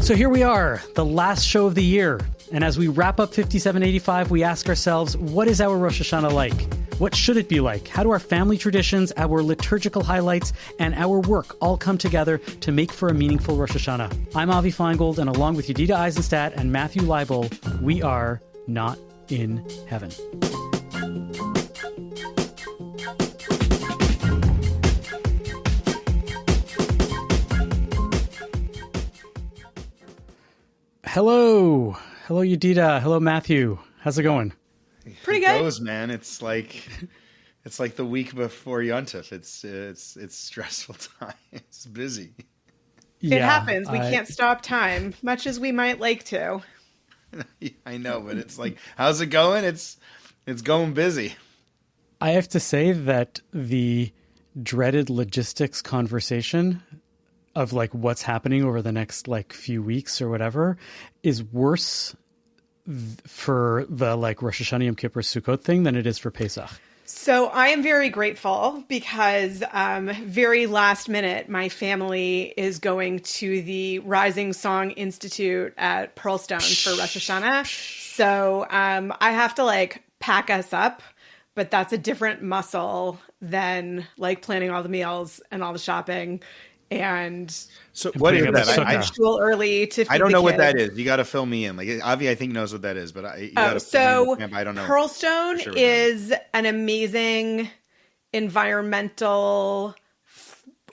So here we are, the last show of the year. And as we wrap up 5785, we ask ourselves, what is our Rosh Hashanah like? What should it be like? How do our family traditions, our liturgical highlights, and our work all come together to make for a meaningful Rosh Hashanah? I'm Avi Feingold, and along with Yedida Eisenstadt and Matthew Leibel, we are not in heaven. Hello, Yedida. Hello, Matthew. How's it going? Pretty good. It goes, man. It's like the week before Yontif. It's stressful time. It's busy. It happens. We can't stop time, much as we might like to. I know, but it's like, how's it going? It's going busy. I have to say that the dreaded logistics conversation of like what's happening over the next like few weeks or whatever is worse for the like Rosh Hashanah Yom Kippur Sukkot thing than it is for Pesach. So I am very grateful because very last minute, my family is going to the Rising Song Institute at Pearlstone for Rosh Hashanah. So I have to like pack us up, but that's a different muscle than like planning all the meals and all the shopping. And so what is that? I shul early to feed I don't know the what kids. that is. You got to fill me in. Like Avi, I think knows what that is, but I don't know. Pearlstone sure is an amazing environmental,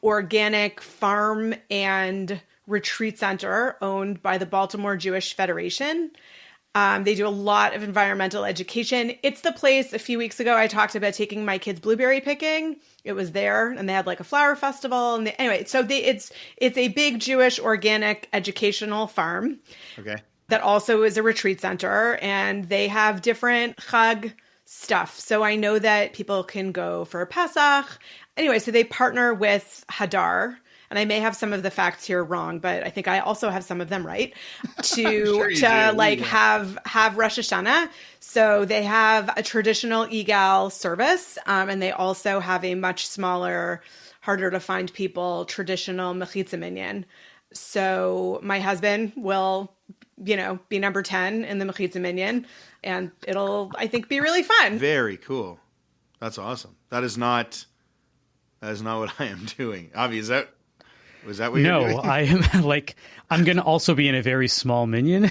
organic farm and retreat center owned by the Baltimore Jewish Federation. They do a lot of environmental education. It's the place. A few weeks ago, I talked about taking my kids blueberry picking. It was there, and they had like a flower festival. And anyway, so it's a big Jewish organic educational farm. Okay. That also is a retreat center, and they have different Chag stuff. So I know that people can go for Pesach. Anyway, so they partner with Hadar. And I may have some of the facts here wrong, but I think I also have some of them right to have Rosh Hashanah. So they have a traditional Egal service, and they also have a much smaller, harder to find people traditional Mechitza Minyan. So my husband will, be number 10 in the Mechitza Minyan, and it'll, I think, be really fun. Very cool. That's awesome. That is not what I am doing. Avi, was that what you're doing? No, I am like, I'm going to also be in a very small minyan,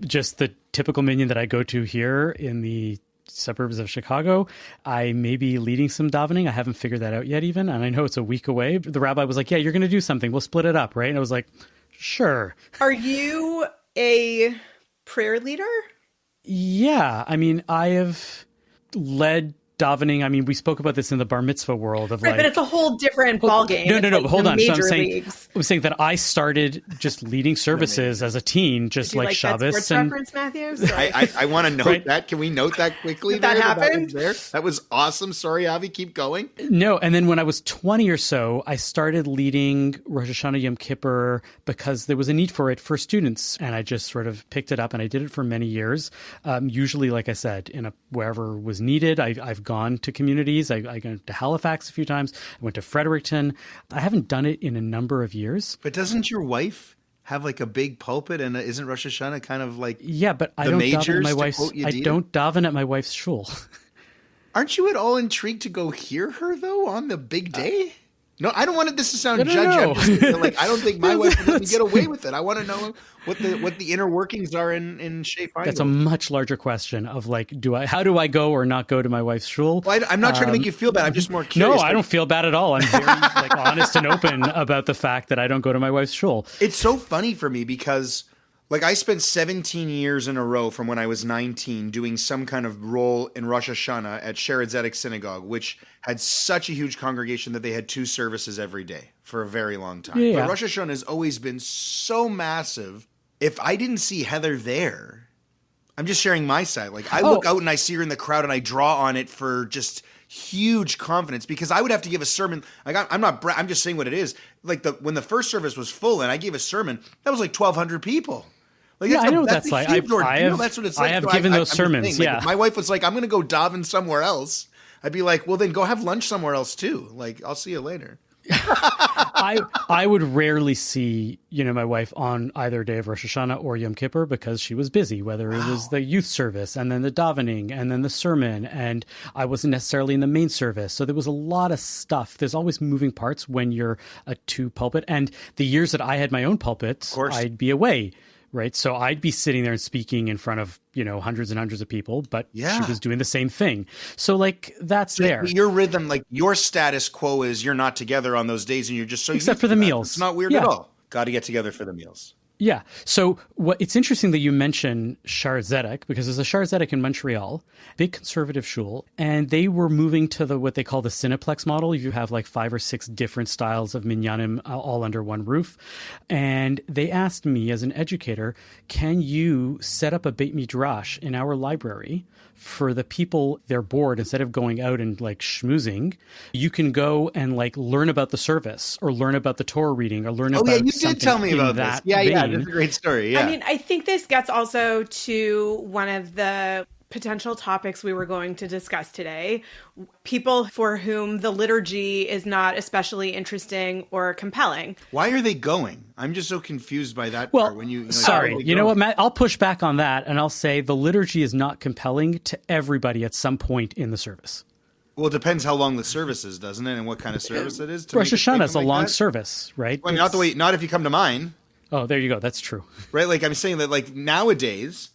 just the typical minyan that I go to here in the suburbs of Chicago. I may be leading some davening. I haven't figured that out yet even. And I know it's a week away. The rabbi was like, yeah, you're going to do something. We'll split it up, right? And I was like, sure. Are you a prayer leader? Yeah. I mean, I have led davening. I mean, we spoke about this in the bar mitzvah world of right, but it's a whole different ballgame. No. Like hold on. So I'm saying that I started just leading services as a teen, just like Shabbos. That sports reference, Matthew? I want to note that. Can we note that quickly? That happened? That was awesome. Sorry, Avi. Keep going. No, and then when I was 20 or so, I started leading Rosh Hashanah Yom Kippur because there was a need for it for students, and I just sort of picked it up, and I did it for many years. Usually, like I said, wherever was needed. I've gone to communities. I went to Halifax a few times. I went to Fredericton. I haven't done it in a number of years. But doesn't your wife have like a big pulpit, and isn't Rosh Hashanah kind of like but I don't daven at my wife's. I don't daven at my wife's shul. Aren't you at all intrigued to go hear her though on the big day? No, I don't want this to sound judgy. No. I don't think my wife would let me get away with it. I want to know what the inner workings are in Shea Feingold. That's a much larger question of like, how do I go or not go to my wife's shul? Well, I'm not trying to make you feel bad. I'm just more curious. No, I don't feel bad at all. I'm very honest and open about the fact that I don't go to my wife's shul. It's so funny for me because I spent 17 years in a row from when I was 19 doing some kind of role in Rosh Hashanah at Sheretz Zedek Synagogue, which had such a huge congregation that they had 2 services every day for a very long time. Yeah. But Rosh Hashanah has always been so massive. If I didn't see Heather there, I'm just sharing my side. I look out and I see her in the crowd and I draw on it for just huge confidence because I would have to give a sermon. I'm just saying what it is. When the first service was full and I gave a sermon, that was like 1,200 people. I know what that's like. That's what it's like. I have given those sermons. Yeah. My wife was like, I'm going to go daven somewhere else. I'd be like, well, then go have lunch somewhere else too. I'll see you later. I would rarely see, my wife on either day of Rosh Hashanah or Yom Kippur because she was busy, whether it was the youth service and then the davening and then the sermon. And I wasn't necessarily in the main service. So there was a lot of stuff. There's always moving parts when you're a two pulpit. And the years that I had my own pulpit, I'd be away. Right. So I'd be sitting there and speaking in front of, hundreds and hundreds of people, but she was doing the same thing. So that's there. Your rhythm, your status quo is you're not together on those days and you're just so except for the meals. It's not weird at all. Got to get together for the meals. Yeah. So it's interesting that you mention Shar Zedek, because there's a Shar Zedek in Montreal, big conservative shul, and they were moving to what they call the Cineplex model. You have 5 or 6 different styles of minyanim all under one roof. And they asked me as an educator, can you set up a Beit Midrash in our library for the people they're bored, instead of going out and schmoozing, you can go and learn about the service or learn about the Torah reading or learn about something. You did tell me about this. Yeah, that's a great story. Yeah. I mean, I think this gets also to one of the potential topics we were going to discuss today. People for whom the liturgy is not especially interesting or compelling. Why are they going? I'm just so confused by that part. When Sorry. You know what, Matt? I'll push back on that and I'll say the liturgy is not compelling to everybody at some point in the service. Well, it depends how long the service is, doesn't it? And what kind of service it is. Rosh Hashanah is a long service, right? Well, not if you come to mine. Oh, there you go. That's true. Right? I'm saying that nowadays,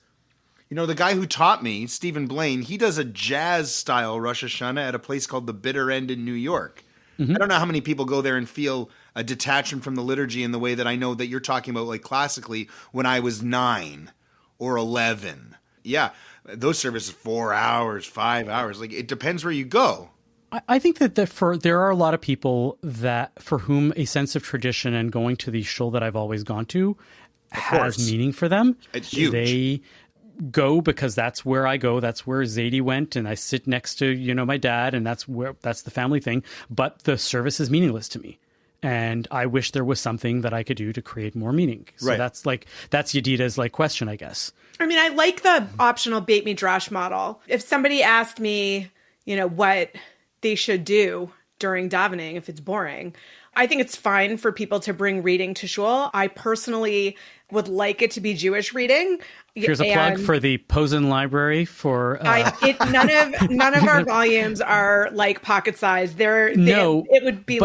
the guy who taught me, Stephen Blaine, he does a jazz style Rosh Hashanah at a place called the Bitter End in New York. Mm-hmm. I don't know how many people go there and feel a detachment from the liturgy in the way that I know that you're talking about, classically when I was 9 or 11. Yeah. Those services 4 hours, 5 hours. It depends where you go. I think that there are a lot of people that for whom a sense of tradition and going to the shul that I've always gone to has meaning for them. It's huge. They go because that's where I go. That's where Zadie went, and I sit next to my dad, and that's the family thing. But the service is meaningless to me, and I wish there was something that I could do to create more meaning. So that's Yedida's question, I guess. I mean, I like the optional Beit Midrash model. If somebody asked me, what they should do during davening if it's boring, I think it's fine for people to bring reading to shul. I personally would like it to be Jewish reading. Here's a plug for the Posen Library for. None of our volumes are pocket size. It would be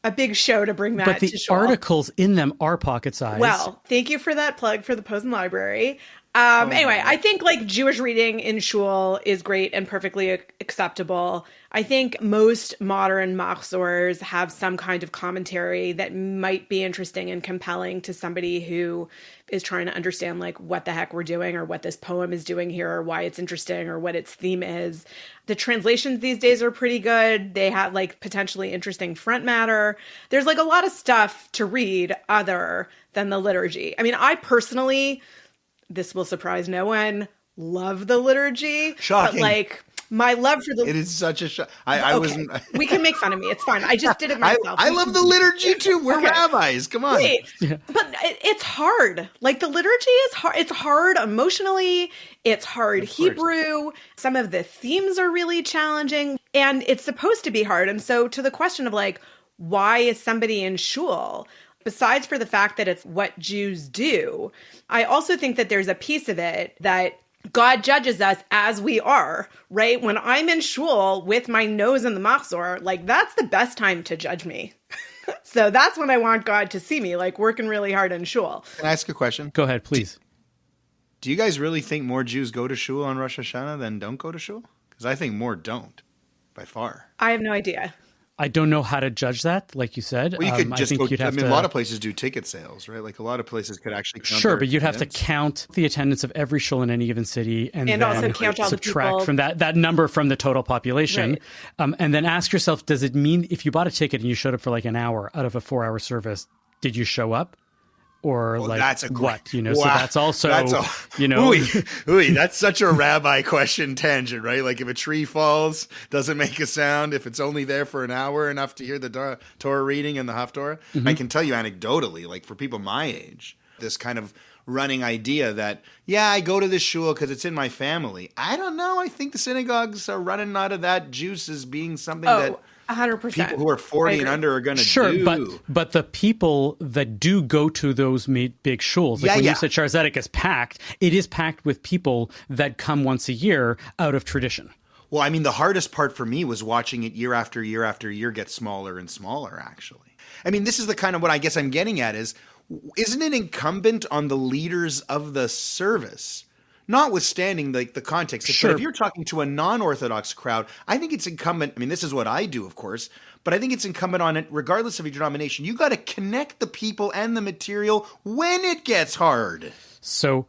a big show to bring that to shul. But the articles in them are pocket size. Well, thank you for that plug for the Posen Library. Anyway, I think Jewish reading in shul is great and perfectly acceptable. I think most modern machzors have some kind of commentary that might be interesting and compelling to somebody who is trying to understand what the heck we're doing or what this poem is doing here or why it's interesting or what its theme is. The translations these days are pretty good. They have potentially interesting front matter. There's a lot of stuff to read other than the liturgy. I mean, I personally, this will surprise no one, love the liturgy. Shocking. But my love for the... It is such a shock. I wasn't... We can make fun of me. It's fine. I just did it myself. I love the liturgy too. We're rabbis. Come on. Wait. Yeah. But it's hard. The liturgy is hard. It's hard emotionally. It's hard Hebrew. Some of the themes are really challenging. And it's supposed to be hard. And so to the question of why is somebody in shul? Besides for the fact that it's what Jews do, I also think that there's a piece of it that God judges us as we are, right? When I'm in shul with my nose in the machzor, that's the best time to judge me. So that's when I want God to see me, working really hard in shul. Can I ask a question? Go ahead, please. Do you guys really think more Jews go to shul on Rosh Hashanah than don't go to shul? Because I think more don't, by far. I have no idea. I don't know how to judge that, like you said. Well, you could just go. A lot of places do ticket sales, right? A lot of places could actually count. Sure, but you'd have to count the attendance of every shul in any given city, and then also count all subtract the people from that number from the total population, right. And then ask yourself: does it mean if you bought a ticket and you showed up for an hour out of a 4-hour service, did you show up? Or that's a what, wow. So that's also, that's such a rabbi question tangent, right? If a tree falls, doesn't make a sound, if it's only there for an hour, enough to hear the Torah reading and the Haftorah. Mm-hmm. I can tell you anecdotally, for people my age, this kind of running idea that, I go to this shul because it's in my family. I don't know. I think the synagogues are running out of that juice as being something that 100%. people who are 40 and under are going to do. But the people that do go to those big shuls, like when you said Shar Zedek is packed, it is packed with people that come once a year out of tradition. Well, I mean, the hardest part for me was watching it year after year after year get smaller and smaller, actually. I mean, this is the kind of what I guess I'm getting at is, isn't it incumbent on the leaders of the service, notwithstanding the context? But if you're talking to a non-Orthodox crowd, I think it's incumbent. I mean, this is what I do, of course, but I think it's incumbent on it, regardless of your denomination. You got to connect the people and the material when it gets hard. So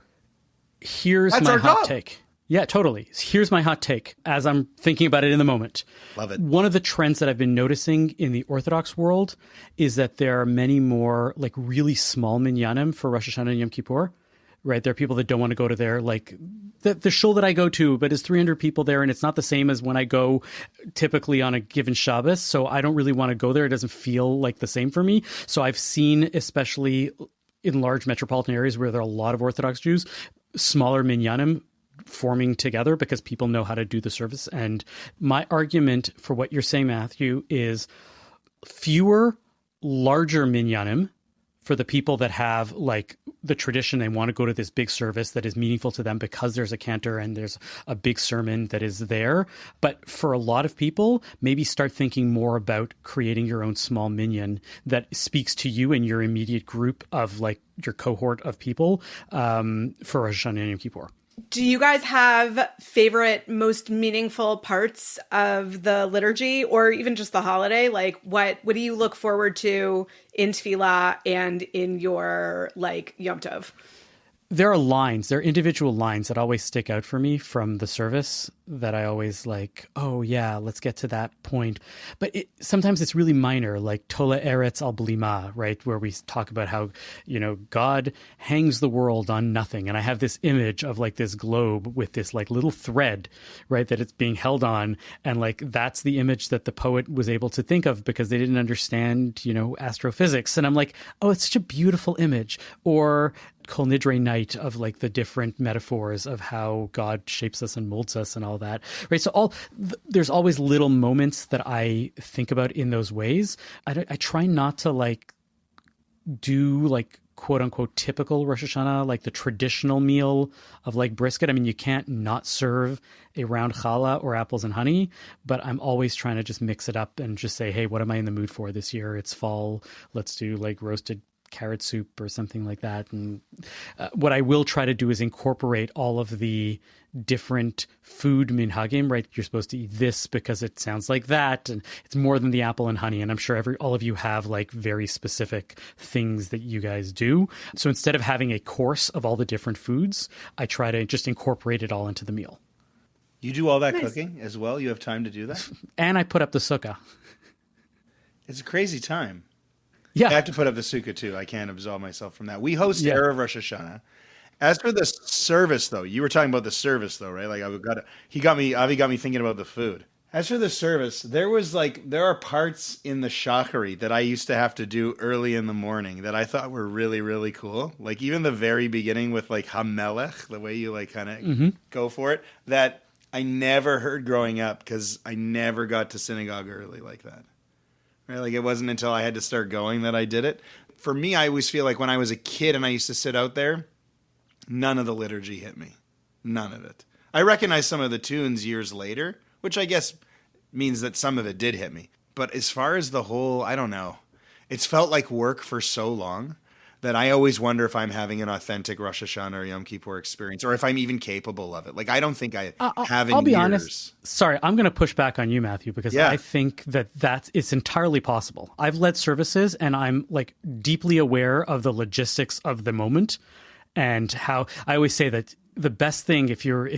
here's my hot take. Yeah, totally. Here's my hot take as I'm thinking about it in the moment. Love it. One of the trends that I've been noticing in the Orthodox world is that there are many more like really small minyanim for Rosh Hashanah and Yom Kippur. Right. There are people that don't want to go to their, like the shul that I go to, but it's 300 people there. And it's not the same as when I go typically on a given Shabbos. So I don't really want to go there. It doesn't feel like the same for me. So I've seen, especially in large metropolitan areas where there are a lot of Orthodox Jews, smaller minyanim forming together because people know how to do the service. And my argument for what you're saying, Matthew, is fewer larger minyanim for the people that have like the tradition. They want to go to this big service that is meaningful to them because there's a cantor and there's a big sermon that is there. But for a lot of people, maybe start thinking more about creating your own small minyan that speaks to you and your immediate group of like your cohort of people for Rosh Hashanah and Yom Kippur. Do you guys have favorite, most meaningful parts of the liturgy or even just the holiday? Like what do you look forward to in Tefillah and in your like Yom Tov? There are individual lines that always stick out for me from the service that I always like, oh yeah, let's get to that point. But sometimes it's really minor, like Tola Eretz al Blima, right? Where we talk about how, God hangs the world on nothing. And I have this image of like this globe with this like little thread, right? That it's being held on. And like, that's the image that the poet was able to think of because they didn't understand, astrophysics. And I'm like, oh, it's such a beautiful image. Or Kol Nidre night of like the different metaphors of how God shapes us and molds us and all that, right? So there's always little moments that I think about in those ways. I try not to like do like quote unquote typical Rosh Hashanah, like the traditional meal of like brisket. I mean, you can't not serve a round challah or apples and honey, but I'm always trying to just mix it up and just say, hey, what am I in the mood for this year? It's fall. Let's do like roasted carrot soup or something like that. And what I will try to do is incorporate all of the different food minhagim, right? You're supposed to eat this because it sounds like that. And it's more than the apple and honey. And I'm sure all of you have like very specific things that you guys do. So instead of having a course of all the different foods, I try to just incorporate it all into the meal. You do all that cooking as well? You have time to do that? And I put up the sukkah. It's a crazy time. Yeah. I have to put up the sukkah too. I can't absolve myself from that. We host Erev Rosh Hashanah. As for the service, though, you were talking about the service, though, right? Like Avi got me thinking about the food. As for the service, there are parts in the shachari that I used to have to do early in the morning that I thought were really, really cool. Like even the very beginning with like Hamelech, the way you like kind of go for it, that I never heard growing up because I never got to synagogue early like that. Right? Like it wasn't until I had to start going that I did it. For me, I always feel like when I was a kid and I used to sit out there, none of the liturgy hit me. None of it. I recognize some of the tunes years later, which I guess means that some of it did hit me. But as far as the whole, I don't know. It's felt like work for so long that I always wonder if I'm having an authentic Rosh Hashanah or Yom Kippur experience, or if I'm even capable of it. Like, I don't think I have in I'll be years. Honest. Sorry, I'm going to push back on you, Matthew, because I think that it's entirely possible. I've led services, and I'm like deeply aware of the logistics of the moment, and how I always say that the best thing if you're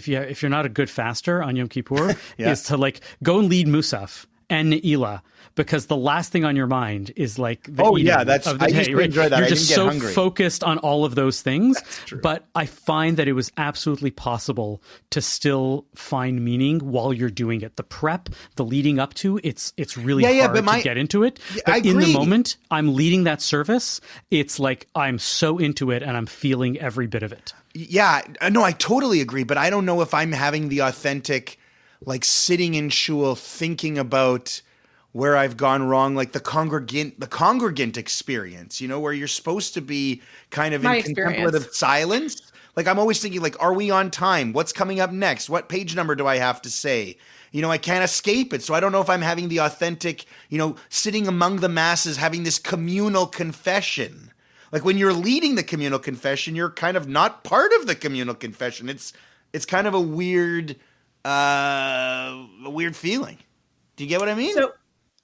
not a good faster on Yom Kippur is to like go and lead Musaf and Ne'ilah, because the last thing on your mind is like the eating of the day. Used to enjoy that. You're I just didn't so get hungry. focused on all of those things. That's true. But I find that it was absolutely possible to still find meaning while you're doing it. The prep, the leading up to, it's really hard to get into it. But in the moment, I'm leading that service. It's like I'm so into it and I'm feeling every bit of it. Yeah, no, I totally agree. But I don't know if I'm having the authentic, like sitting in shul thinking about where I've gone wrong, like the congregant experience, where you're supposed to be kind of in contemplative silence. Like I'm always thinking, like, are we on time? What's coming up next? What page number do I have to say? I can't escape it. So I don't know if I'm having the authentic, sitting among the masses, having this communal confession. Like when you're leading the communal confession, you're kind of not part of the communal confession. It's kind of a weird feeling. Do you get what I mean? So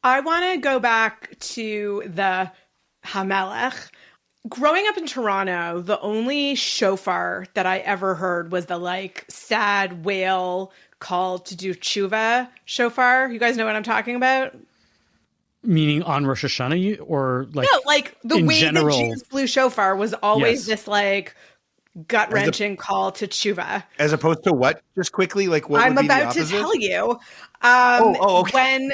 I want to go back to the Hamelech. Growing up in Toronto, the only shofar that I ever heard was the like sad wail call to do tshuva shofar. You guys know what I'm talking about? Meaning on Rosh Hashanah or like no, like the way general... that Jews blew shofar was always this like gut-wrenching call to tshuva. As opposed to what? Just quickly, like what I'm would be the about opposite? to tell you. Okay. When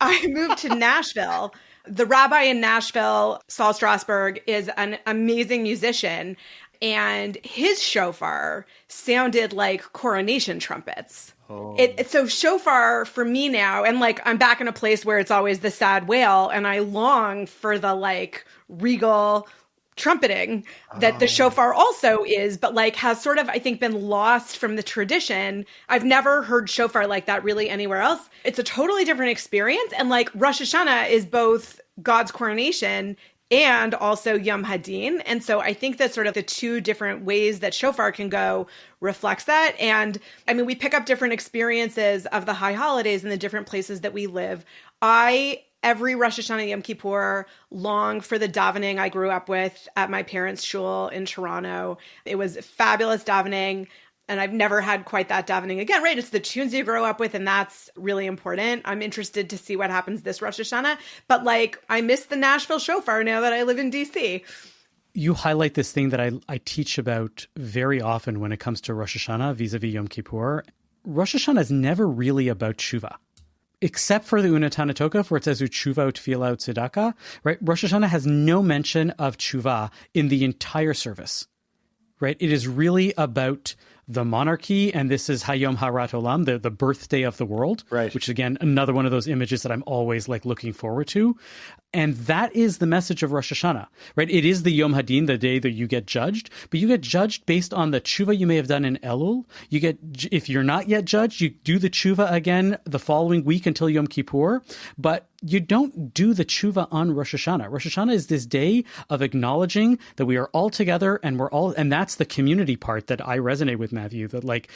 I moved to Nashville, the rabbi in Nashville, Saul Strasberg, is an amazing musician, and his shofar sounded like coronation trumpets. Oh. So shofar for me now, and like I'm back in a place where it's always the sad wail, and I long for the like regal trumpeting that the shofar also is, but like has sort of, I think, been lost from the tradition. I've never heard shofar like that really anywhere else. It's a totally different experience. And like Rosh Hashanah is both God's coronation and also Yom Hadin. And so I think that sort of the two different ways that shofar can go reflects that. And I mean, we pick up different experiences of the high holidays in the different places that we live. Every Rosh Hashanah Yom Kippur long for the davening I grew up with at my parents' shul in Toronto. It was fabulous davening, and I've never had quite that davening again, right? It's the tunes you grow up with, and that's really important. I'm interested to see what happens this Rosh Hashanah, but like I miss the Nashville shofar now that I live in D.C. You highlight this thing that I teach about very often when it comes to Rosh Hashanah vis-a-vis Yom Kippur. Rosh Hashanah is never really about tshuva. Except for the Unatana Tokef, where it says Utshuva Utfila Utzedakah, right? Rosh Hashanah has no mention of tshuva in the entire service, right? It is really about the monarchy, and this is Hayom Harat Olam, the birthday of the world, right? Which is, again, another one of those images that I'm always like looking forward to. And that is the message of Rosh Hashanah, right? It is the Yom Hadin, the day that you get judged, but you get judged based on the tshuva you may have done in Elul. If you're not yet judged, you do the tshuva again the following week until Yom Kippur, but you don't do the tshuva on Rosh Hashanah. Rosh Hashanah is this day of acknowledging that we are all together and that's the community part that I resonate with, Matthew, that like,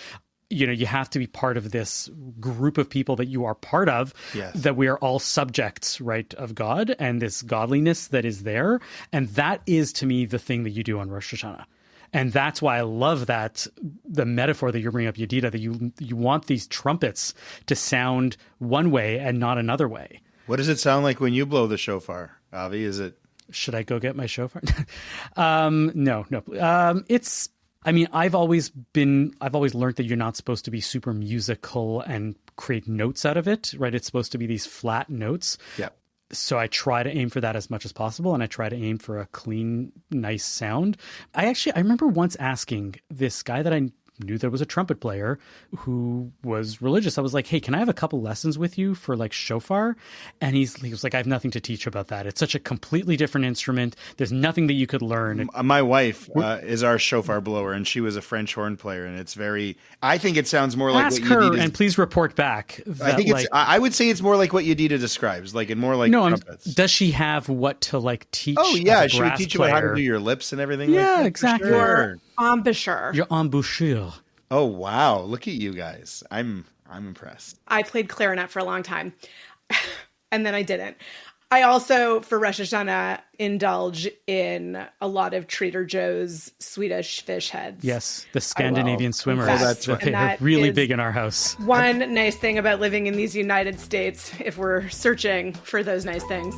you have to be part of this group of people that you are part of, yes. That we are all subjects, right, of God and this godliness that is there. And that is, to me, the thing that you do on Rosh Hashanah. And that's why I love that, the metaphor that you're bringing up, Yedida, that you want these trumpets to sound one way and not another way. What does it sound like when you blow the shofar, Avi? Is it... Should I go get my shofar? No. I've always learned that you're not supposed to be super musical and create notes out of it, right? It's supposed to be these flat notes. Yeah. So I try to aim for that as much as possible, and I try to aim for a clean, nice sound. I remember once asking this guy that I knew there was a trumpet player who was religious. I was like, hey, can I have a couple lessons with you for like shofar? And he was like, I have nothing to teach about that. It's such a completely different instrument. There's nothing that you could learn. My wife is our shofar blower, and she was a French horn player, and it's very, I think it sounds more like Ask what her Yedida, and please report back. I think I would say it's more like what Yedida describes, like, and more like trumpets. Does she have what to like teach? Oh yeah, she would brass teach player? you how to do your lips and everything. Yeah, like that, exactly. Sure. Embouchure. Your embouchure. Oh wow! Look at you guys. I'm impressed. I played clarinet for a long time, and then I didn't. I also, for Rosh Hashanah, indulge in a lot of Trader Joe's Swedish fish heads. Yes, the Scandinavian swimmers. They're really big in our house. One nice thing about living in these United States, if we're searching for those nice things.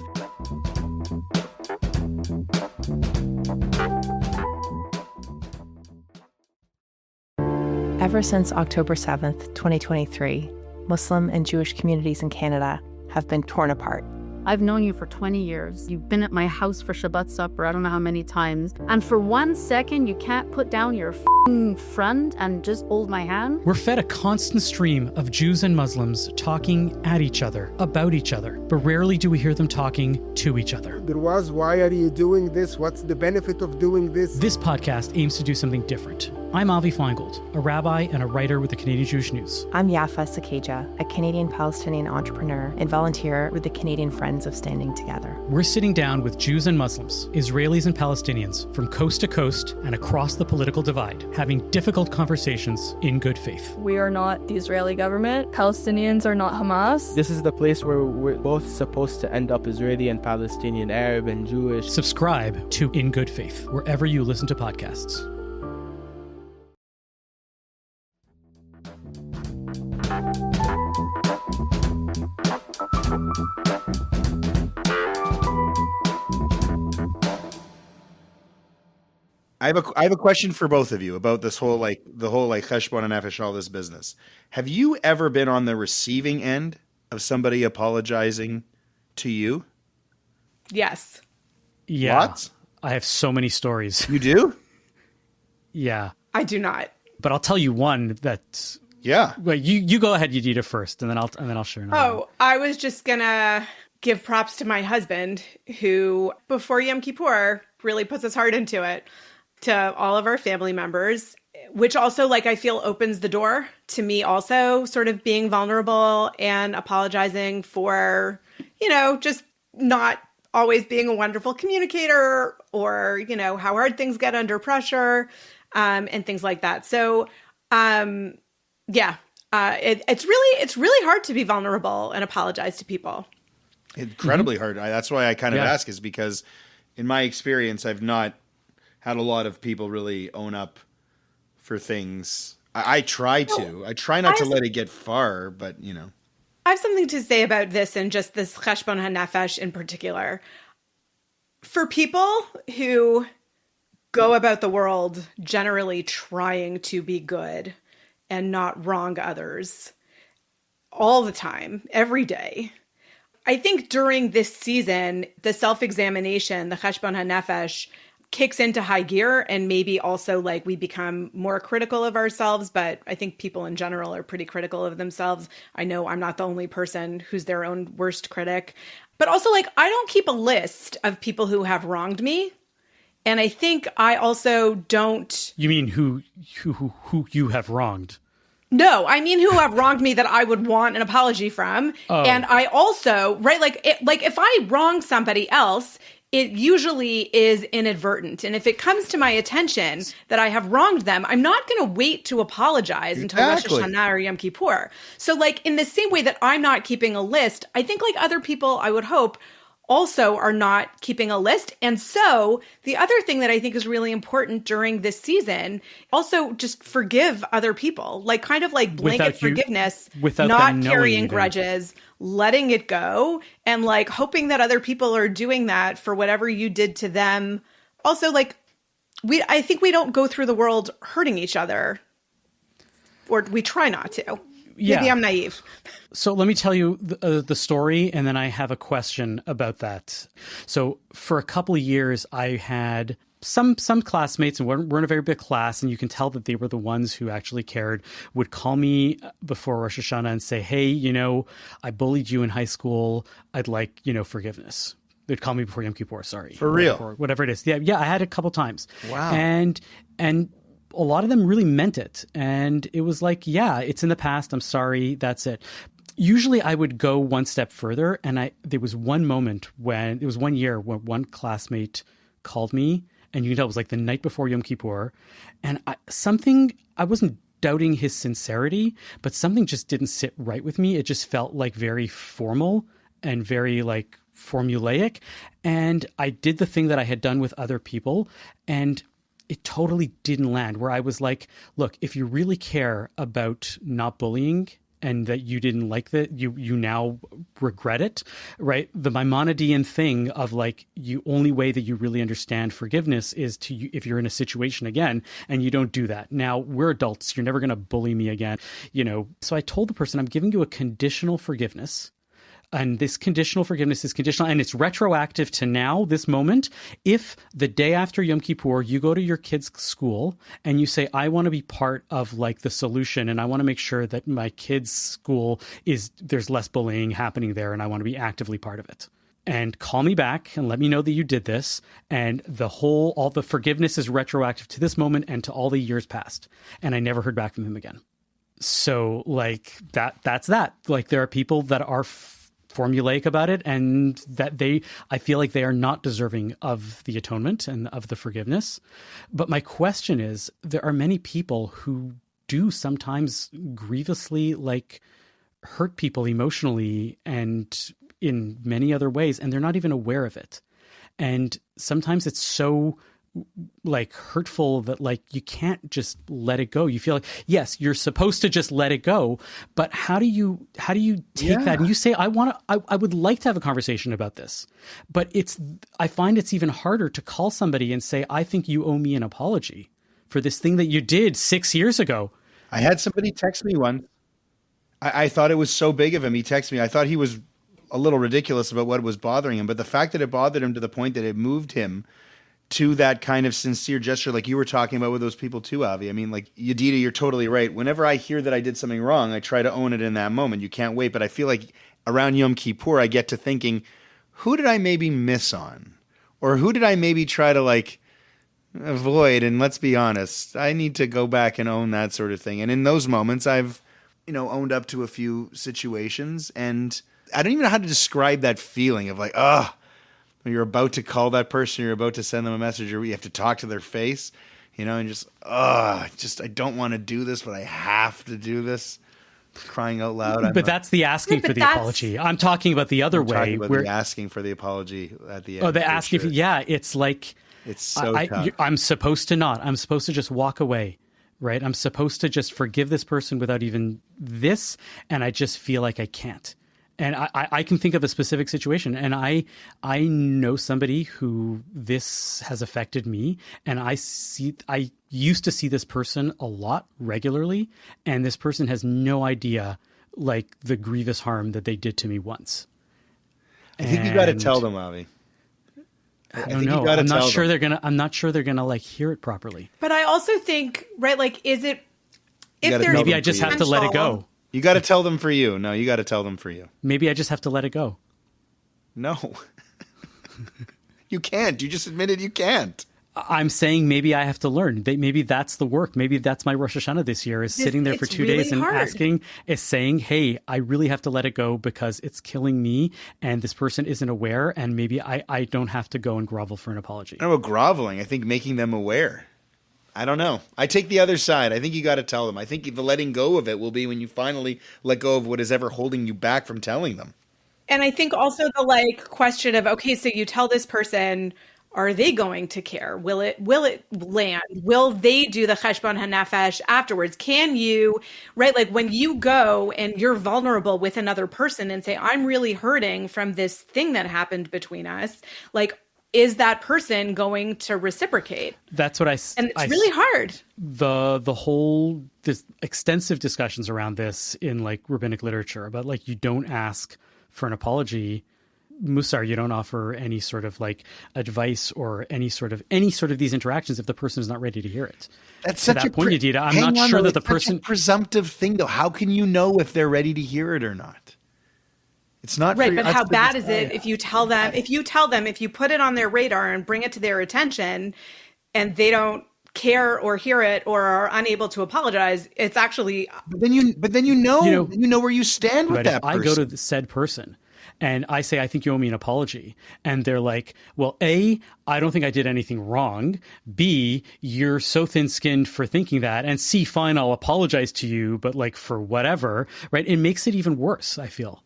Ever since October 7th, 2023, Muslim and Jewish communities in Canada have been torn apart. I've known you for 20 years. You've been at my house for Shabbat supper, I don't know how many times. And for 1 second, you can't put down your friend and just hold my hand? We're fed a constant stream of Jews and Muslims talking at each other, about each other, but rarely do we hear them talking to each other. There was, why are you doing this? What's the benefit of doing this? This podcast aims to do something different. I'm Avi Feingold, a rabbi and a writer with the Canadian Jewish News. I'm Yafa Sakeja, a Canadian-Palestinian entrepreneur and volunteer with the Canadian Friends of Standing Together. We're sitting down with Jews and Muslims, Israelis and Palestinians from coast to coast and across the political divide, having difficult conversations in good faith. We are not the Israeli government. Palestinians are not Hamas. This is the place where we're both supposed to end up, Israeli and Palestinian, Arab and Jewish. Subscribe to In Good Faith, wherever you listen to podcasts. I have a question for both of you about this whole cheshbon nefesh, all this business. Have you ever been on the receiving end of somebody apologizing to you? Yes. Yeah. What? I have so many stories. You do? Yeah. I do not. But I'll tell you one that. Yeah. Wait, you go ahead, Yedida, first, and then I'll share another. Oh, I was just gonna give props to my husband, who before Yom Kippur really puts his heart into it, to all of our family members, which also, like, I feel opens the door to me also sort of being vulnerable and apologizing for, just not always being a wonderful communicator, or, how hard things get under pressure, and things like that. So, it's really hard to be vulnerable and apologize to people. Incredibly hard. That's why I kind of ask, is because in my experience, I've not had a lot of people really own up for things. I try not to let it get far, but I have something to say about this, and just this cheshbon hanefesh in particular. For people who go about the world generally trying to be good and not wrong others all the time, every day, I think during this season, the self-examination, the cheshbon hanefesh, kicks into high gear, and maybe also we become more critical of ourselves. But I think people in general are pretty critical of themselves. I know I'm not the only person who's their own worst critic, but also I don't keep a list of people who have wronged me. And I think I also don't. You mean who you have wronged? No, I mean who have wronged me that I would want an apology from. Oh. And I also, if I wrong somebody else, it usually is inadvertent. And if it comes to my attention that I have wronged them, I'm not going to wait to apologize until Rosh Hashanah or Yom Kippur. So in the same way that I'm not keeping a list, I think other people, I would hope, also are not keeping a list. And so the other thing that I think is really important during this season, also just forgive other people, blanket forgiveness, without not carrying grudges, letting it go, and hoping that other people are doing that for whatever you did to them. Also, I think we don't go through the world hurting each other, or we try not to. Yeah. Maybe I'm naive. So let me tell you the story, and then I have a question about that. So for a couple of years, I had some classmates, and we're in a very big class, and you can tell that they were the ones who actually cared, would call me before Rosh Hashanah and say, hey, I bullied you in high school. I'd like, forgiveness. They'd call me before Yom Kippur, sorry. For real? Whatever it is. Yeah, I had a couple times. Wow. And a lot of them really meant it. And it was it's in the past. I'm sorry. That's it. Usually I would go one step further. And there was one moment it was 1 year when one classmate called me, and you can tell it was the night before Yom Kippur. And I wasn't doubting his sincerity, but something just didn't sit right with me. It just felt very formal and very formulaic. And I did the thing that I had done with other people, and it totally didn't land, where I was look, if you really care about not bullying and that you didn't like that, you now regret it, right? The Maimonidean thing of you only way that you really understand forgiveness is if you're in a situation again and you don't do that. Now we're adults. You're never going to bully me again, So I told the person, I'm giving you a conditional forgiveness. And this conditional forgiveness is conditional, and it's retroactive to now, this moment. If the day after Yom Kippur, you go to your kid's school and you say, I want to be part of like the solution, and I want to make sure that my kid's school there's less bullying happening there, and I want to be actively part of it. And call me back and let me know that you did this. And all the forgiveness is retroactive to this moment and to all the years past. And I never heard back from him again. So like that's that. Like there are people that are formulaic about it, and that I feel like they are not deserving of the atonement and of the forgiveness. But my question is, there are many people who do sometimes grievously like hurt people emotionally and in many other ways, and they're not even aware of it. And sometimes it's so like hurtful that like you can't just let it go. You feel like, yes, you're supposed to just let it go, but how do you take that? And you say, I would like to have a conversation about this, but I find it's even harder to call somebody and say, I think you owe me an apology for this thing that you did 6 years ago. I had somebody text me once. I thought it was so big of him. He texted me. I thought he was a little ridiculous about what was bothering him, but the fact that it bothered him to the point that it moved him to that kind of sincere gesture, like you were talking about with those people too, Avi. I mean, like, Yedida, you're totally right. Whenever I hear that I did something wrong, I try to own it in that moment. You can't wait. But I feel like around Yom Kippur, I get to thinking, who did I maybe miss on? Or who did I maybe try to like avoid? And let's be honest, I need to go back and own that sort of thing. And in those moments, I've, owned up to a few situations, and I don't even know how to describe that feeling of like, you're about to call that person, you're about to send them a message, or you have to talk to their face, and just, I don't want to do this, but I have to do this. Crying out loud. But that's the asking for the apology. I'm talking about the other way. Where the asking for the apology at the end. Oh, the asking for, it's like, it's so tough. I'm supposed to not. I'm supposed to just walk away, right? I'm supposed to just forgive this person without even this, and I just feel like I can't. And I can think of a specific situation, and I know somebody who this has affected me, and I used to see this person a lot regularly, and this person has no idea like the grievous harm that they did to me once. I think you got to tell them, Avi. I don't know. I'm not sure they're gonna like hear it properly. But I also think, right, like, is it if there's maybe I just have to let it go. You got to tell them for you. No, you got to tell them for you. Maybe I just have to let it go. No. You can't. You just admitted you can't. I'm saying maybe I have to learn. Maybe that's the work. Maybe that's my Rosh Hashanah this year, is sitting there for 2 days and saying, hey, I really have to let it go because it's killing me and this person isn't aware, and maybe I don't have to go and grovel for an apology. I don't know about groveling. I think making them aware. I don't know. I take the other side. I think you got to tell them. I think the letting go of it will be when you finally let go of what is ever holding you back from telling them. And I think also the question of, okay, so you tell this person, are they going to care? Will it land? Will they do the cheshbon hanefesh afterwards? Can you, right? Like when you go and you're vulnerable with another person and say, I'm really hurting from this thing that happened between us. Like, is that person going to reciprocate? That's what and it's really hard. The whole this extensive discussions around this in like rabbinic literature about like, you don't ask for an apology. Musar, you don't offer any sort of like advice or any sort of these interactions if the person is not ready to hear it. That's such a point, Yedida. I'm not sure that the person presumptive thing though. How can you know if they're ready to hear it or not? It's not right, but how bad is it if you tell them, if you put it on their radar and bring it to their attention and they don't care or hear it or are unable to apologize, it's actually But then you know where you stand with that person. I go to the said person and I say, I think you owe me an apology. And they're like, well, A, I don't think I did anything wrong. B, you're so thin-skinned for thinking that. And C, fine, I'll apologize to you, but like for whatever, right? It makes it even worse, I feel.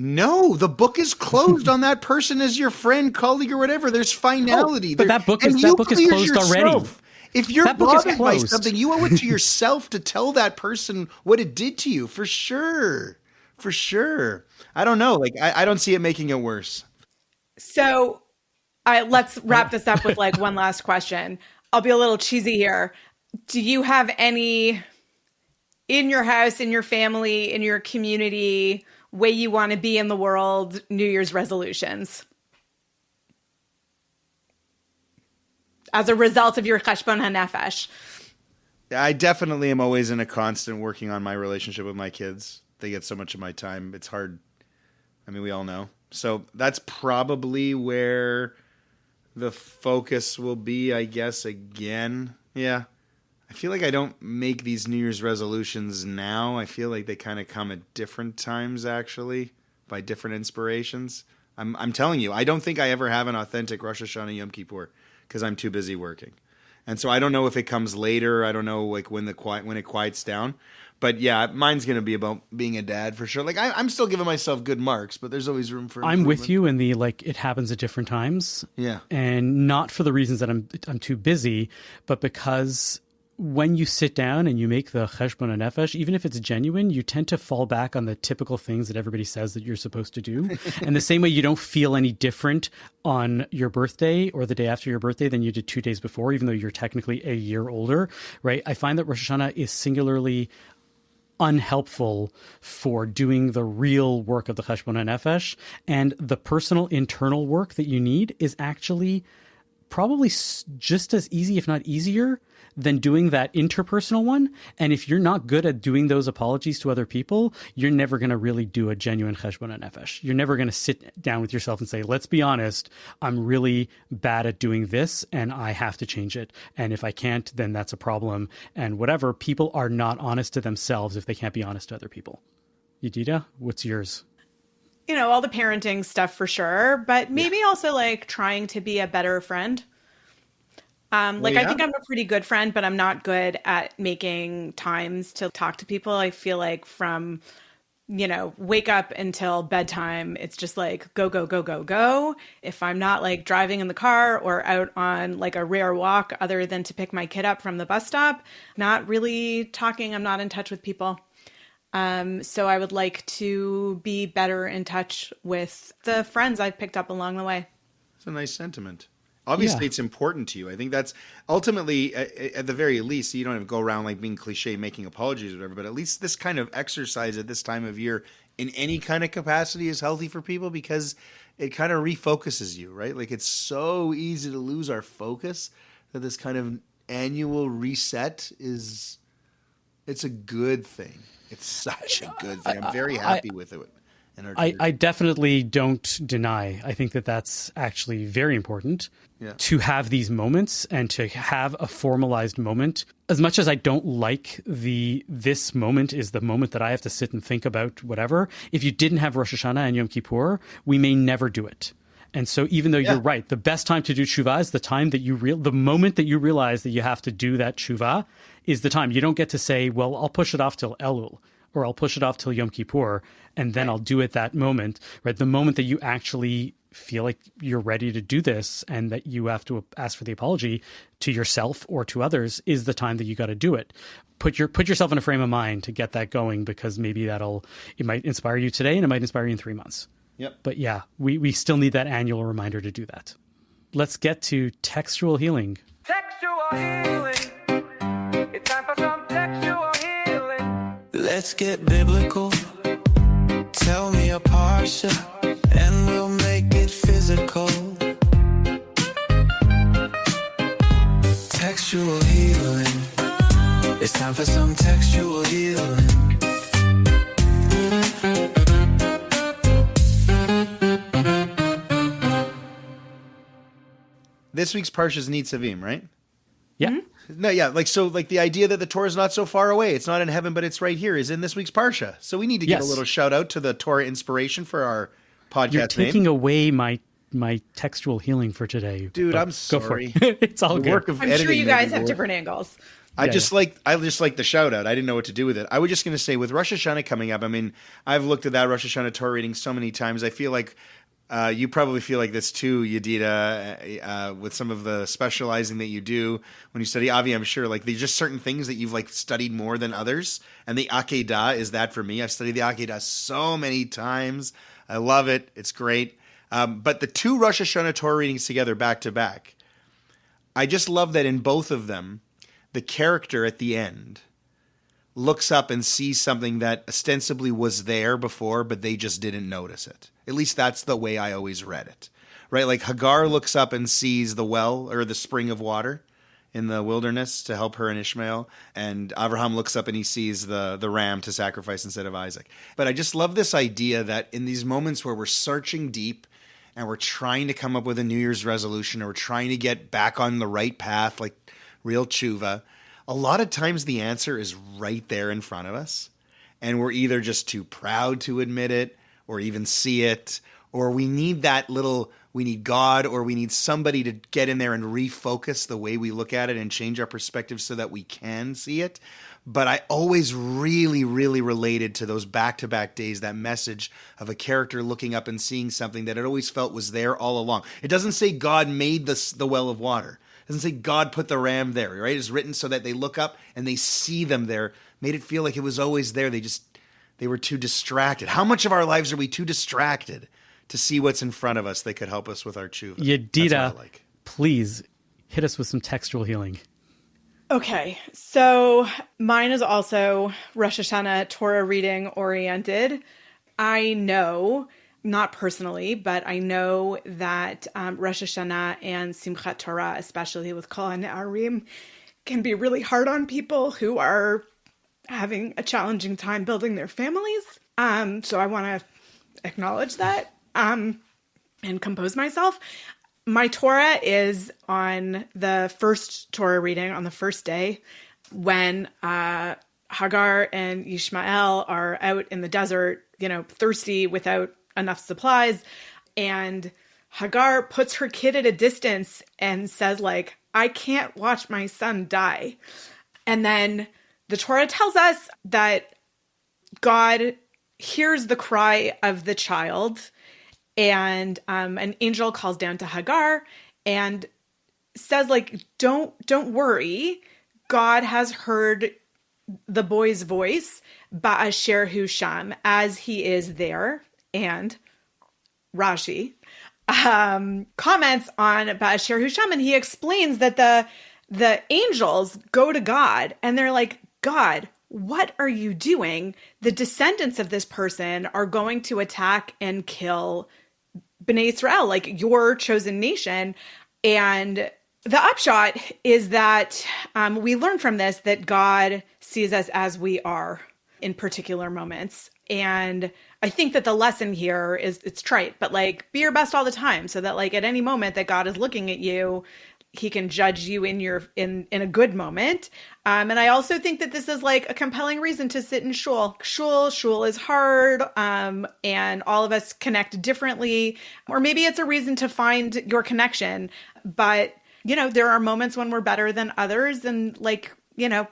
No, the book is closed on that person as your friend, colleague, or whatever. There's finality. But that book is closed already. If you're bothered by something, you owe it to yourself to tell that person what it did to you, for sure. For sure. I don't know. Like, I don't see it making it worse. So let's wrap this up with like one last question. I'll be a little cheesy here. Do you have any in your house, in your family, in your community, way you want to be in the world New Year's resolutions as a result of your cheshbon hanefesh? I definitely am always in a constant working on my relationship with my kids. They get so much of my time. It's hard. I mean, we all know. So that's probably where the focus will be, I guess, again. Yeah. I feel like I don't make these New Year's resolutions now. I feel like they kind of come at different times, actually, by different inspirations. I'm telling you, I don't think I ever have an authentic Rosh Hashanah Yom Kippur because I'm too busy working. And so I don't know if it comes later. I don't know like when it quiets down. But yeah, mine's going to be about being a dad for sure. Like I'm still giving myself good marks, but there's always room for improvement. I'm with you in the like it happens at different times. Yeah. And not for the reasons that I'm too busy, but because when you sit down and you make the cheshbon hanefesh, even if it's genuine, you tend to fall back on the typical things that everybody says that you're supposed to do. And the same way you don't feel any different on your birthday or the day after your birthday than you did 2 days before, even though you're technically a year older, right? I find that Rosh Hashanah is singularly unhelpful for doing the real work of the cheshbon hanefesh, and the personal internal work that you need is actually probably just as easy, if not easier, than doing that interpersonal one. And if you're not good at doing those apologies to other people, you're never going to really do a genuine cheshbon hanefesh. You're never going to sit down with yourself and say, let's be honest, I'm really bad at doing this and I have to change it. And if I can't, then that's a problem. And whatever, people are not honest to themselves if they can't be honest to other people. Yedida, what's yours? You know, all the parenting stuff for sure, but maybe also like trying to be a better friend. I think I'm a pretty good friend, but I'm not good at making times to talk to people. I feel like from, wake up until bedtime, it's just like go, go, go, go, go. If I'm not like driving in the car or out on like a rare walk other than to pick my kid up from the bus stop, not really talking, I'm not in touch with people. So I would like to be better in touch with the friends I've picked up along the way. It's a nice sentiment. Obviously, It's important to you. I think that's ultimately, at the very least, you don't have to go around like being cliche, making apologies or whatever, but at least this kind of exercise at this time of year in any kind of capacity is healthy for people because it kind of refocuses you, right? Like it's so easy to lose our focus that this kind of annual reset it's a good thing. It's such a good thing. I'm very happy with it. I definitely don't deny. I think that that's actually very important to have these moments and to have a formalized moment. As much as I don't like this moment is the moment that I have to sit and think about whatever, if you didn't have Rosh Hashanah and Yom Kippur, we may never do it. And so even though you're right, the best time to do tshuva is the time that the moment that you realize that you have to do that tshuva is the time. You don't get to say, well, I'll push it off till Elul, or I'll push it off till Yom Kippur, and then I'll do it that moment, right? The moment that you actually feel like you're ready to do this and that you have to ask for the apology to yourself or to others is the time that you got to do it. Put yourself in a frame of mind to get that going, because maybe it might inspire you today and it might inspire you in 3 months. Yep. But yeah, we still need that annual reminder to do that. Let's get to textual healing. Textual healing. It's time for some textual healing. Let's get biblical. Tell me a parsha, and we'll make it physical. Textual healing. It's time for some textual healing. This week's parsha is Nitzavim, right? Yeah. Mm-hmm. No, yeah, like the idea that the Torah is not so far away, it's not in heaven, but it's right here, is in this week's parsha. So we need to give a little shout out to the Torah inspiration for our podcast. You're taking away my textual healing for today, dude. I'm sorry. Go for it. It's all good. I'm sure you guys have different angles. I just like the shout out. I didn't know what to do with it. I was just going to say, with Rosh Hashanah coming up, I mean, I've looked at that Rosh Hashanah Torah reading so many times. I feel like you probably feel like this too, Yedida, with some of the specializing that you do when you study Avi. I'm sure like there's just certain things that you've like studied more than others, and the Akedah is that for me. I've studied the Akedah so many times. I love it. It's great. But the two Rosh Hashanah Torah readings together back to back, I just love that in both of them, the character at the end looks up and sees something that ostensibly was there before, but they just didn't notice it. At least that's the way I always read it, right? Like Hagar looks up and sees the well or the spring of water in the wilderness to help her and Ishmael. And Abraham looks up and he sees the ram to sacrifice instead of Isaac. But I just love this idea that in these moments where we're searching deep and we're trying to come up with a New Year's resolution, or we're trying to get back on the right path, like real tshuva, a lot of times the answer is right there in front of us. And we're either just too proud to admit it or even see it, or we need we need God, or we need somebody to get in there and refocus the way we look at it and change our perspective so that we can see it. But I always really, really related to those back-to-back days, that message of a character looking up and seeing something that it always felt was there all along. It doesn't say God made the well of water. It doesn't say God put the ram there, right? It's written so that they look up and they see them there, made it feel like it was always there. They were too distracted. How much of our lives are we too distracted to see what's in front of us that could help us with our tshuva? Yedida, please hit us with some textual healing. Okay, so mine is also Rosh Hashanah Torah reading oriented. I know, not personally, but I know that Rosh Hashanah and Simchat Torah, especially with Kol HaNe'arim, can be really hard on people who are having a challenging time building their families. So I want to acknowledge that and compose myself. My Torah is on the first Torah reading on the first day when Hagar and Ishmael are out in the desert, thirsty without enough supplies. And Hagar puts her kid at a distance and says, I can't watch my son die. And then the Torah tells us that God hears the cry of the child, and an angel calls down to Hagar and says, don't worry. God has heard the boy's voice, Ba'asher Hu Sham, as he is there. And Rashi comments on Ba'asher Hu Sham, and he explains that the angels go to God and they're like, God, what are you doing? The descendants of this person are going to attack and kill Bnei Israel, your chosen nation. And the upshot is that we learn from this that God sees us as we are in particular moments. And I think that the lesson here is, it's trite, but be your best all the time, so that at any moment that God is looking at you, he can judge you in a good moment. And I also think that this is a compelling reason to sit in shul. Shul is hard, and all of us connect differently. Or maybe it's a reason to find your connection. But, there are moments when we're better than others. And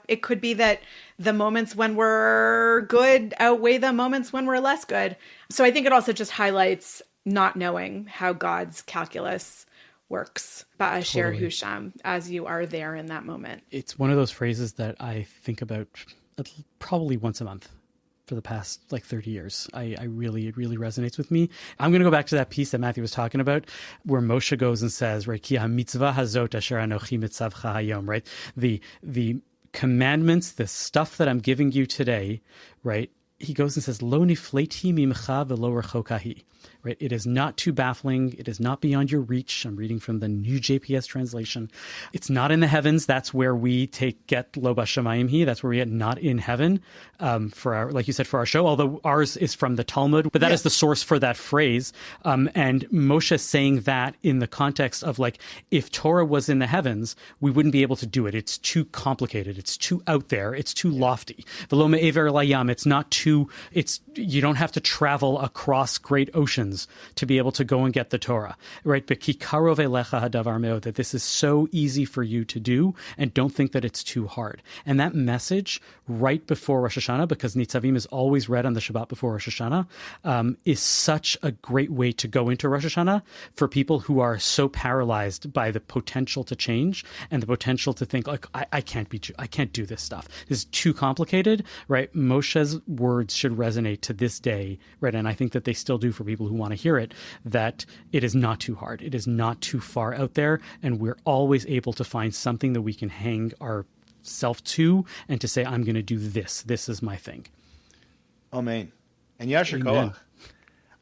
it could be that the moments when we're good outweigh the moments when we're less good. So I think it also just highlights not knowing how God's calculus works, Ba'asher Hu Sham, as you are there in that moment. It's one of those phrases that I think about probably once a month for the past 30 years. It really resonates with me. I'm going to go back to that piece that Matthew was talking about, where Moshe goes and says, right, Ki ha-mitzvah hazot asher anochi mitzavcha hayom, right? The commandments, the stuff that I'm giving you today, right? He goes and says, Lo nifleti mimcha velo rechokahi. Right? It is not too baffling. It is not beyond your reach. I'm reading from the new JPS translation. It's not in the heavens. That's where we get lo bashamayim hi. That's where we get not in heaven for our, like you said, for our show. Although ours is from the Talmud, but that is the source for that phrase. And Moshe saying that in the context of if Torah was in the heavens, we wouldn't be able to do it. It's too complicated. It's too out there. It's too lofty. V'lo me'ever layam. It's not too. You don't have to travel across great oceans to be able to go and get the Torah, right? But kikarov elecha hadavar me'od, that this is so easy for you to do, and don't think that it's too hard. And that message right before Rosh Hashanah, because Nitzavim is always read on the Shabbat before Rosh Hashanah, is such a great way to go into Rosh Hashanah for people who are so paralyzed by the potential to change and the potential to think I can't do this stuff. This is too complicated, right? Moshe's words should resonate to this day, right? And I think that they still do for people who want to hear it, that it is not too hard. It is not too far out there. And we're always able to find something that we can hang our yourself to and to say, I'm going to do this. This is my thing. Amen. And Yasher Amen.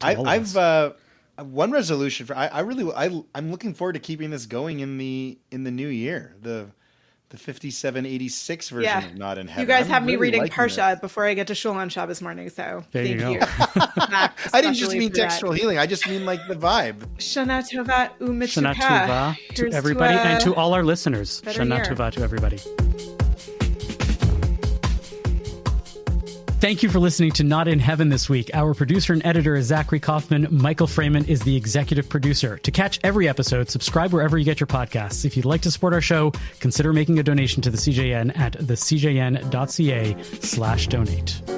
Koach. I've one resolution for I'm looking forward to keeping this going in the new year. The 5786 version of Not in Heaven. You guys I'm have me really reading liking Parsha this. before I get to shul on Shabbos morning. So There thank you you. go. Max, I didn't just especially mean for that. textual healing. I just mean like the vibe. Shana Tova Shana u'mitzvah. Tova to Here's everybody to, and to all our listeners. better Shana year. Tova to everybody. Thank you for listening to Not in Heaven this week. Our producer and editor is Zachary Kaufman. Michael Freeman is the executive producer. To catch every episode, subscribe wherever you get your podcasts. If you'd like to support our show, consider making a donation to the CJN at thecjn.ca/donate.